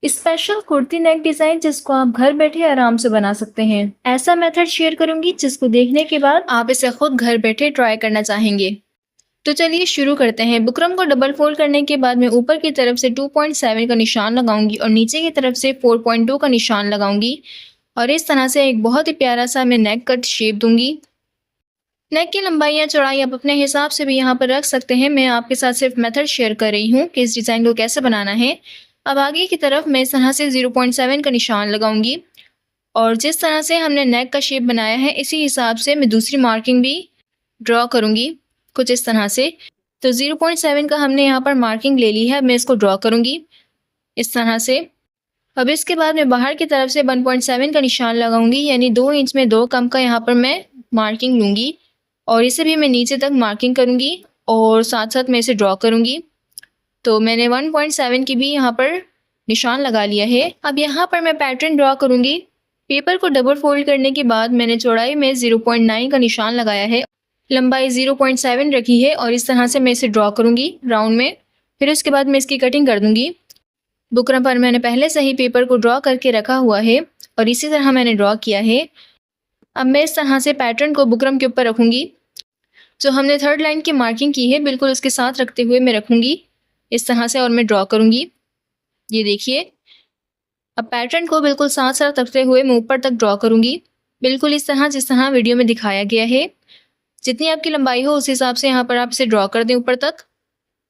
Special kurti नेक design जिसको आप घर बैठे आराम से बना सकते हैं। ऐसा मेथड शेयर करूंगी जिसको देखने के बाद आप इसे खुद घर बैठे ट्राई करना चाहेंगे। तो चलिए शुरू करते हैं। बुकरम को डबल फोल्ड करने के बाद मैं ऊपर की तरफ से 2.7 का निशान लगाऊंगी और नीचे की तरफ से 4.2 का निशान लगाऊंगी और इस तरह से एक बहुत ही प्यारा सा मैं नेक कट शेप दूंगी। नेक की लंबाई या चौड़ाई आप अपने हिसाब से भी यहाँ पर रख सकते हैं। मैं आपके साथ सिर्फ मेथड शेयर कर रही हूँ कि इस डिज़ाइन को कैसे बनाना है। अब आगे की तरफ मैं इस तरह से 0.7 का निशान लगाऊंगी और जिस तरह से हमने नेक का शेप बनाया है इसी हिसाब से मैं दूसरी मार्किंग भी ड्रॉ करूंगी कुछ इस तरह से। तो 0.7 का हमने यहाँ पर मार्किंग ले ली है। मैं इसको ड्रॉ करूंगी इस तरह से। अब इसके बाद मैं बाहर की तरफ से 1.7 का निशान लगाऊंगी, यानी 2 इंच में 2 कम का यहाँ पर मैं मार्किंग लूँगी और इसे भी मैं नीचे तक मार्किंग करूँगी और साथ साथ मैं इसे ड्रॉ करूँगी। तो मैंने 1.7 की भी यहाँ पर निशान लगा लिया है। अब यहाँ पर मैं पैटर्न ड्रॉ करूँगी। पेपर को डबल फोल्ड करने के बाद मैंने चौड़ाई में 0.9 का निशान लगाया है, लंबाई 0.7 रखी है और इस तरह से मैं इसे ड्रॉ करूँगी राउंड में। फिर उसके बाद मैं इसकी कटिंग कर दूँगी। बुकरम पर मैंने पहले से ही पेपर को ड्रॉ करके रखा हुआ है और इसी तरह मैंने ड्रॉ किया है। अब मैं इस तरह से पैटर्न को बुकरम के ऊपर रखूँगी। जो हमने थर्ड लाइन की मार्किंग की है बिल्कुल उसके साथ रखते हुए मैं रखूँगी इस तरह से और मैं ड्रॉ करूँगी। ये देखिए, अब पैटर्न को बिल्कुल साथ साथ रखते हुए मैं ऊपर तक ड्रॉ करूँगी, बिल्कुल इस तरह जिस तरह वीडियो में दिखाया गया है। जितनी आपकी लंबाई हो उस हिसाब से यहाँ पर आप इसे ड्रॉ कर दें ऊपर तक।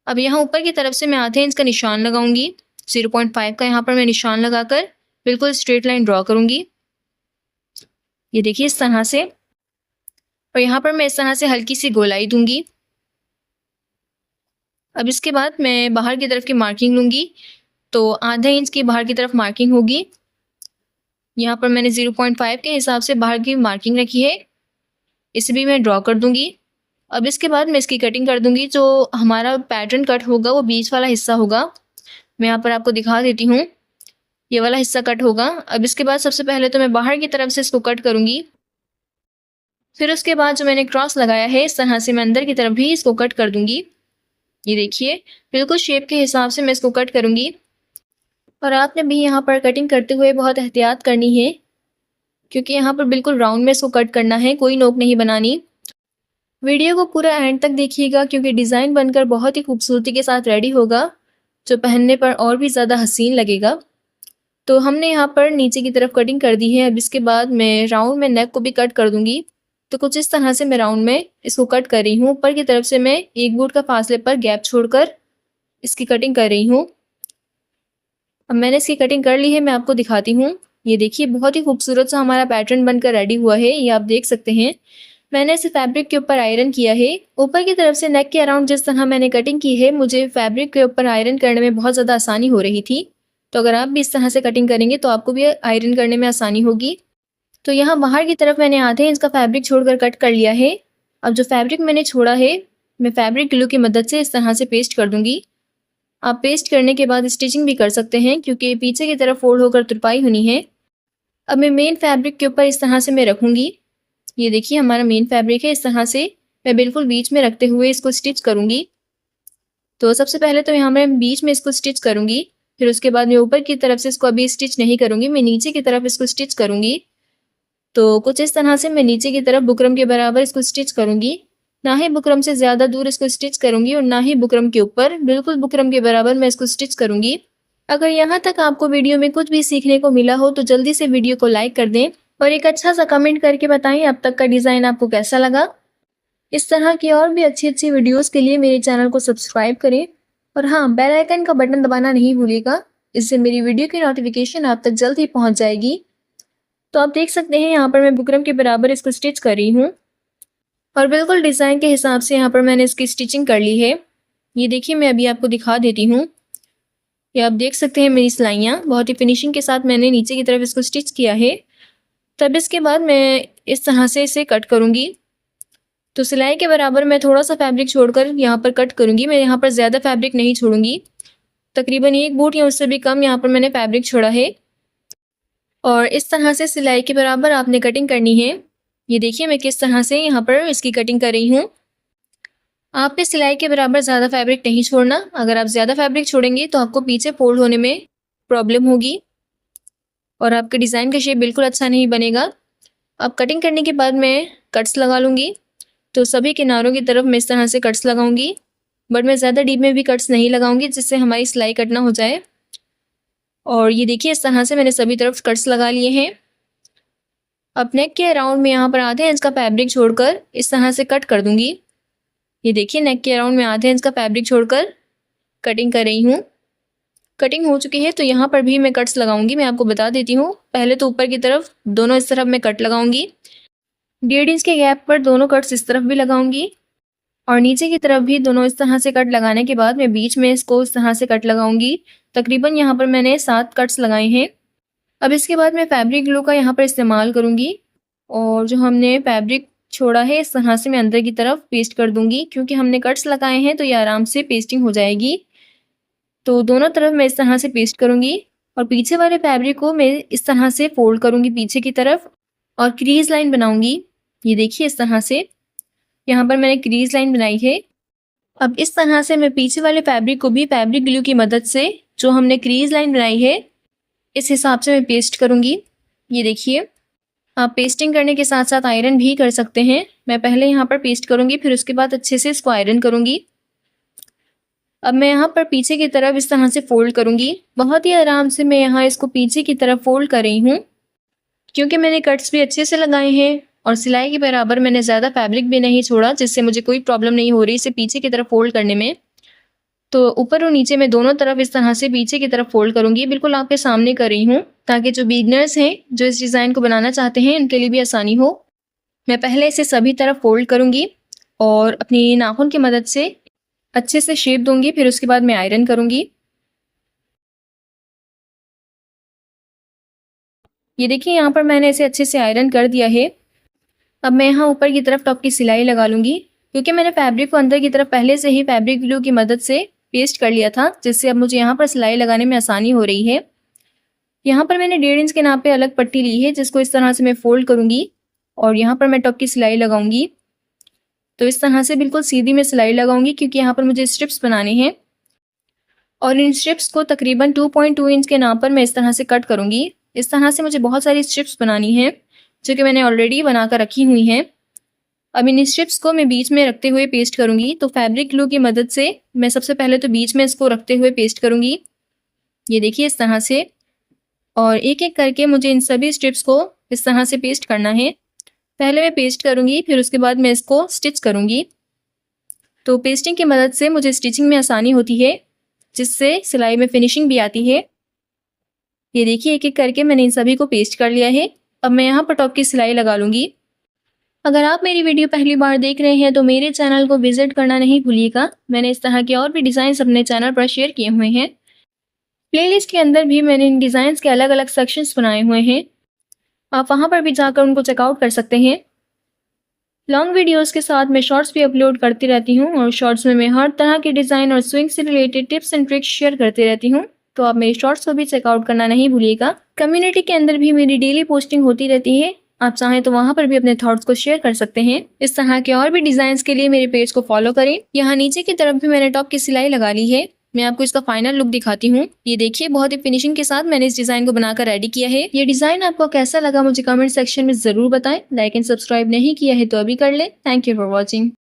अब यहाँ ऊपर की तरफ से मैं आधे इंच का निशान लगाऊंगी, 0.5 का यहाँ पर मैं निशान लगाकर बिल्कुल स्ट्रेट लाइन ड्रॉ करूँगी। ये देखिए इस तरह से, और यहाँ पर मैं इस तरह से हल्की सी गोलाई दूंगी। अब इसके बाद मैं बाहर की तरफ की मार्किंग लूँगी, तो आधे इंच की बाहर की तरफ मार्किंग होगी। यहाँ पर मैंने 0.5 के हिसाब से बाहर की मार्किंग रखी है, इसे भी मैं ड्रॉ कर दूंगी। अब इसके बाद मैं इसकी कटिंग कर दूंगी। जो हमारा पैटर्न कट होगा वो बीच वाला हिस्सा होगा। मैं यहाँ पर आपको दिखा देती हूँ, ये वाला हिस्सा कट होगा। अब इसके बाद सबसे पहले तो मैं बाहर की तरफ से इसको कट करूँगी। फिर उसके बाद जो मैंने क्रॉस लगाया है इस तरह से मैं अंदर की तरफ भी इसको कट कर दूंगी। ये देखिए, बिल्कुल शेप के हिसाब से मैं इसको कट करूँगी। और आपने भी यहाँ पर कटिंग करते हुए बहुत एहतियात करनी है, क्योंकि यहाँ पर बिल्कुल राउंड में इसको कट करना है, कोई नोक नहीं बनानी। वीडियो को पूरा एंड तक देखिएगा क्योंकि डिज़ाइन बनकर बहुत ही खूबसूरती के साथ रेडी होगा, जो पहनने पर और भी ज़्यादा हसीन लगेगा। तो हमने यहाँ पर नीचे की तरफ कटिंग कर दी है। अब इसके बाद मैं राउंड में नेक को भी कट कर दूंगी। तो कुछ इस तरह से मैं राउंड में इसको कट कर रही हूँ। ऊपर की तरफ से मैं 1 बूट का फासले पर गैप छोड़कर इसकी कटिंग कर रही हूँ। अब मैंने इसकी कटिंग कर ली है, मैं आपको दिखाती हूँ। ये देखिए, बहुत ही खूबसूरत सा हमारा पैटर्न बनकर रेडी हुआ है, ये आप देख सकते हैं। मैंने इसे फैब्रिक के ऊपर आयरन किया है। ऊपर की तरफ से नेक के अराउंड जिस तरह मैंने कटिंग की है, मुझे फैब्रिक के ऊपर आयरन करने में बहुत ज़्यादा आसानी हो रही थी। तो अगर आप भी इस तरह से कटिंग करेंगे तो आपको भी आयरन करने में आसानी होगी। तो यहाँ बाहर की तरफ मैंने आधे इंच का फैब्रिक छोड़कर कट कर लिया है। अब जो फैब्रिक मैंने छोड़ा है मैं फैब्रिक ग्लू की मदद से इस तरह से पेस्ट कर दूंगी। आप पेस्ट करने के बाद स्टिचिंग भी कर सकते हैं क्योंकि पीछे की तरफ फोल्ड होकर तुरपाई होनी है। अब मैं मेन फैब्रिक के ऊपर इस तरह से मैं रखूँगी। ये देखिए, हमारा मेन फैब्रिक है, इस तरह से मैं बिल्कुल बीच में रखते हुए इसको स्टिच करूँगी। तो सबसे पहले तो यहाँ मैं बीच में इसको स्टिच करूँगी, फिर उसके बाद मैं ऊपर की तरफ से इसको अभी स्टिच नहीं करूँगी, मैं नीचे की तरफ इसको स्टिच करूँगी। तो कुछ इस तरह से मैं नीचे की तरफ बुकरम के बराबर इसको स्टिच करूँगी। ना ही बुकरम से ज़्यादा दूर इसको स्टिच करूँगी और ना ही बुकरम के ऊपर, बिल्कुल बुकरम के बराबर मैं इसको स्टिच करूँगी। अगर यहाँ तक आपको वीडियो में कुछ भी सीखने को मिला हो तो जल्दी से वीडियो को लाइक कर दें और एक अच्छा सा कमेंट करके बताएं अब तक का डिज़ाइन आपको कैसा लगा। इस तरह की और भी अच्छी अच्छी वीडियोस के लिए मेरे चैनल को सब्सक्राइब करें और हाँ, बेल आइकन का बटन दबाना नहीं भूलिएगा, इससे मेरी वीडियो की नोटिफिकेशन आप तक जल्द ही पहुँच जाएगी। तो आप देख सकते हैं यहाँ पर मैं बुकरम के बराबर इसको स्टिच कर रही हूँ और बिल्कुल डिज़ाइन के हिसाब से यहाँ पर मैंने इसकी स्टिचिंग कर ली है। ये देखिए, मैं अभी आपको दिखा देती हूँ। ये आप देख सकते हैं मेरी सिलाइयाँ बहुत ही फिनिशिंग के साथ मैंने नीचे की तरफ इसको स्टिच किया है। तब इसके बाद मैं इस तरह से इसे कट करूँगी। तो सिलाई के बराबर मैं थोड़ा सा फैब्रिक छोड़कर यहाँ पर कट करूँगी। मैं यहाँ पर ज़्यादा फैब्रिक नहीं छोड़ूंगी, तकरीबन 1 बूट या उससे भी कम यहाँ पर मैंने फैब्रिक छोड़ा है। और इस तरह से सिलाई के बराबर आपने कटिंग करनी है। ये देखिए मैं किस तरह से यहाँ पर इसकी कटिंग कर रही हूँ। आपने सिलाई के बराबर ज़्यादा फैब्रिक नहीं छोड़ना, अगर आप ज़्यादा फैब्रिक छोड़ेंगे तो आपको पीछे फोल्ड होने में प्रॉब्लम होगी और आपके डिज़ाइन का शेप बिल्कुल अच्छा नहीं बनेगा। अब कटिंग करने के बाद मैं कट्स लगा लूँगी। तो सभी किनारों की तरफ मैं इस तरह से कट्स लगाऊंगी, बट मैं ज़्यादा डीप में भी कट्स नहीं लगाऊंगी जिससे हमारी सिलाई कट ना हो जाए। और ये देखिए इस तरह से मैंने सभी तरफ कट्स लगा लिए हैं। अब नेक के अराउंड में यहाँ पर आधे इंच का फैब्रिक छोड़कर इस तरह से कट कर दूंगी। ये देखिए नेक के अराउंड में आधे इंच का फैब्रिक छोड़कर कटिंग कर रही हूँ। कटिंग हो चुकी है तो यहाँ पर भी मैं कट्स लगाऊंगी। मैं आपको बता देती हूँ, पहले तो ऊपर की तरफ दोनों इस तरफ मैं कट लगाऊंगी, 1.5 इंच के गैप पर दोनों कट्स इस तरफ भी लगाऊंगी और नीचे की तरफ भी दोनों इस तरह से कट लगाने के बाद मैं बीच में इसको इस तरह से कट लगाऊंगी। तकरीबन यहाँ पर मैंने 7 कट्स लगाए हैं। अब इसके बाद मैं फैब्रिक ग्लू का यहाँ पर इस्तेमाल करूँगी और जो हमने फैब्रिक छोड़ा है इस तरह से मैं अंदर की तरफ पेस्ट कर दूँगी। क्योंकि हमने कट्स लगाए हैं तो ये आराम से पेस्टिंग हो जाएगी। तो दोनों तरफ मैं इस तरह से पेस्ट करूँगी और पीछे वाले फैब्रिक को मैं इस तरह से फोल्ड करूँगी पीछे की तरफ और क्रीज लाइन बनाऊँगी। ये देखिए इस तरह से यहाँ पर मैंने क्रीज लाइन बनाई है। अब इस तरह से मैं पीछे वाले फैब्रिक को भी फैब्रिक ग्लू की मदद से जो हमने क्रीज लाइन बनाई है इस हिसाब से मैं पेस्ट करूँगी। ये देखिए आप पेस्टिंग करने के साथ साथ आयरन भी कर सकते हैं। मैं पहले यहाँ पर पेस्ट करूँगी, फिर उसके बाद अच्छे से इसको आयरन करूँगी। अब मैं यहाँ पर पीछे की तरफ इस तरह से फोल्ड करूँगी। बहुत ही आराम से मैं यहाँ इसको पीछे की तरफ फोल्ड कर रही हूँ क्योंकि मैंने कट्स भी अच्छे से लगाए हैं और सिलाई के बराबर मैंने ज़्यादा फैब्रिक भी नहीं छोड़ा, जिससे मुझे कोई प्रॉब्लम नहीं हो रही इसे पीछे की तरफ फोल्ड करने में। तो ऊपर और नीचे मैं दोनों तरफ इस तरह से पीछे की तरफ फोल्ड करूँगी। बिल्कुल आपके सामने कर रही हूँ ताकि जो बिगनर्स हैं जो इस डिज़ाइन को बनाना चाहते हैं उनके लिए भी आसानी हो। मैं पहले इसे सभी तरफ फोल्ड करूँगी और अपनी नाखून की मदद से अच्छे से शेप दूँगी, फिर उसके बाद मैं आयरन करूँगी। ये देखिए यहाँ पर मैंने इसे अच्छे से आयरन कर दिया है। अब मैं यहाँ ऊपर की तरफ टॉप की सिलाई लगा लूँगी क्योंकि मैंने फैब्रिक को अंदर की तरफ पहले से ही फैब्रिक ग्लू की मदद से पेस्ट कर लिया था, जिससे अब मुझे यहाँ पर सिलाई लगाने में आसानी हो रही है। यहाँ पर मैंने 1.5 इंच के नाप पे अलग पट्टी ली है जिसको इस तरह से मैं फोल्ड करूँगी और यहाँ पर मैं टॉप की सिलाई लगाऊंगी। तो इस तरह से बिल्कुल सीधी में सिलाई लगाऊंगी क्योंकि यहाँ पर मुझे स्ट्रिप्स बनाने हैं और इन स्ट्रिप्स को तकरीबन 2.2 इंच के नाप पर मैं इस तरह से कट करूँगी। इस तरह से मुझे बहुत सारी स्ट्रिप्स बनानी है जो कि मैंने ऑलरेडी बनाकर रखी हुई हैं। अब इन स्ट्रिप्स को मैं बीच में रखते हुए पेस्ट करूँगी। तो फैब्रिक ग्लू की मदद से मैं सबसे पहले तो बीच में इसको रखते हुए पेस्ट करूँगी। ये देखिए इस तरह से, और एक एक करके मुझे इन सभी स्ट्रिप्स को इस तरह से पेस्ट करना है। पहले मैं पेस्ट करूँगी, फिर उसके बाद मैं इसको स्टिच करूँगी। तो पेस्टिंग की मदद से मुझे स्टिचिंग में आसानी होती है, जिससे सिलाई में फिनिशिंग भी आती है। ये देखिए एक एक करके मैंने इन सभी को पेस्ट कर लिया है। अब मैं यहाँ पर टॉप की सिलाई लगा लूँगी। अगर आप मेरी वीडियो पहली बार देख रहे हैं तो मेरे चैनल को विजिट करना नहीं भूलिएगा। मैंने इस तरह के और भी डिज़ाइंस अपने चैनल पर शेयर किए हुए हैं। प्लेलिस्ट के अंदर भी मैंने इन डिज़ाइंस के अलग अलग सेक्शंस बनाए हुए हैं, आप वहाँ पर भी जाकर उनको चेकआउट कर सकते हैं। लॉन्ग वीडियोस के साथ मैं शॉर्ट्स भी अपलोड करती रहती हूँ और शॉर्ट्स में मैं हर तरह के डिज़ाइन और स्विंग से related tips and tricks share करती रहती हूँ। तो आप मेरे शॉर्ट्स को भी चेकआउट करना नहीं भूलिएगा। कम्युनिटी के अंदर भी मेरी डेली पोस्टिंग होती रहती है, आप चाहें तो वहाँ पर भी अपने थॉट्स को शेयर कर सकते हैं। इस तरह के और भी डिज़ाइंस के लिए मेरे पेज को फॉलो करें। यहाँ नीचे की तरफ भी मैंने टॉप की सिलाई लगा ली है। मैं आपको इसका फाइनल लुक दिखाती हूँ। ये देखिए बहुत ही फिनिशिंग के साथ मैंने इस डिज़ाइन को बनाकर रेडी किया है। ये डिज़ाइन आपको कैसा लगा मुझे कमेंट सेक्शन में ज़रूर बताएं। लाइक एंड सब्सक्राइब नहीं किया है तो अभी कर लें। Thank you for watching.